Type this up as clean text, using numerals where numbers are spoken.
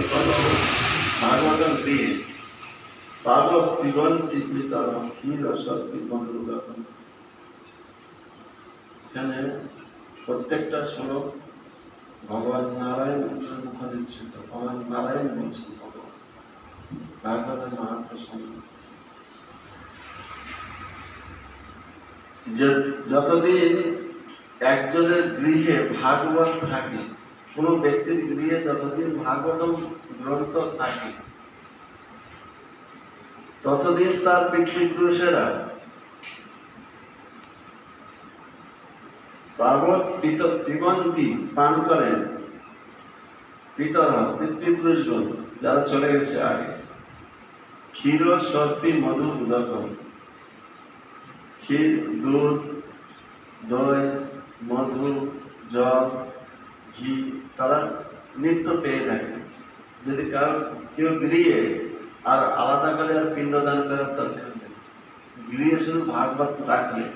भागवतम प्रिय पावक दिगंती पितरम ক্ষীর সর্পি বন্ধুগণ। এখানে প্রত্যেকটা শ্লোক ভগবান নারায়ণ মুখে দিচ্ছেন, ভগবান নারায়ণ বলছেন ভগবান ভাগবতের মাহাত্ম্য শুনুন। যতদিন একজনের গৃহে ভাগবত থাকে, কোন ব্যক্তির গৃহে যতদিন ভাগবতম গ্রন্থ থাকে, ততদিন তার পিতৃপুরুষেরা ভাগবত পিবন্তি পান করেন। পিতরা পিতৃপুরুষগণ যারা চলে গেছে আগে, ক্ষীর সর্পি মধু উদকম, ক্ষীর, দুধ, দই, মধু, জল, ঘি তারা নিত্য পেয়ে থাকে। যদি কেউ গৃহে আর আলাদা করে আর পিণ্ডদান করার দরকার নেই, গৃহে শুধু ভাগবত রাখলে